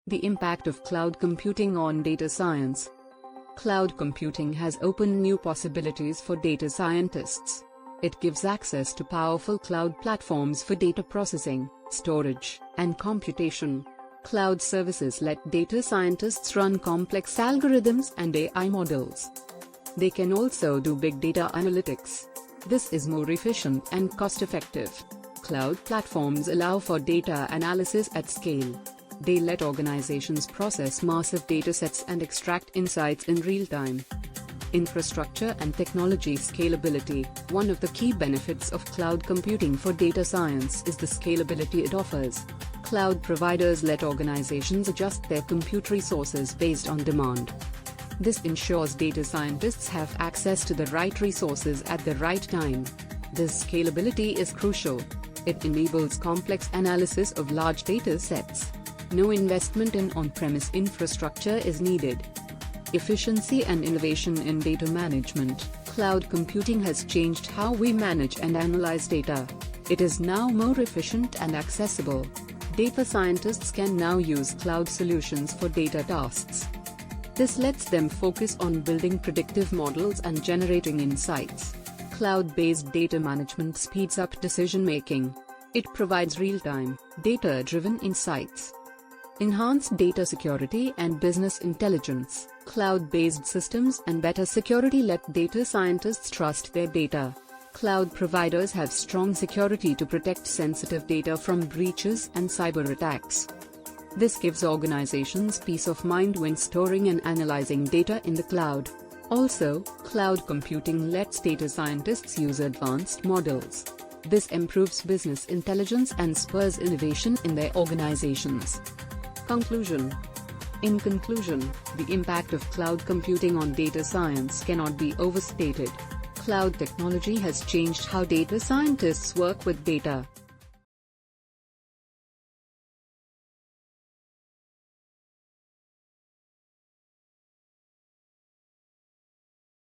The impact of cloud computing on data science. Cloud computing has opened new possibilities for data scientists. It gives access to powerful cloud platforms for data processing, storage, and computation. Cloud services let data scientists run complex algorithms and AI models. They can also do big data analytics. This is more efficient and cost-effective. Cloud platforms allow for data analysis at scale. They let organizations process massive datasets and extract insights in real time. Infrastructure and technology scalability. One of the key benefits of cloud computing for data science is the scalability it offers. Cloud providers let organizations adjust their compute resources based on demand. This ensures data scientists have access to the right resources at the right time. This scalability is crucial. It enables complex analysis of large data sets. No investment in on-premise infrastructure is needed. Efficiency and innovation in data management. Cloud computing has changed how we manage and analyze data. It is now more efficient and accessible. Data scientists can now use cloud solutions for data tasks. This lets them focus on building predictive models and generating insights. Cloud-based data management speeds up decision-making. It provides real-time, data-driven insights. Enhanced data security and business intelligence. Cloud-based systems and better security let data scientists trust their data. Cloud providers have strong security to protect sensitive data from breaches and cyber attacks. This gives organizations peace of mind when storing and analyzing data in the cloud. Also, cloud computing lets data scientists use advanced models. This improves business intelligence and spurs innovation in their organizations. Conclusion. In conclusion, the impact of cloud computing on data science cannot be overstated. Cloud technology has changed how data scientists work with data.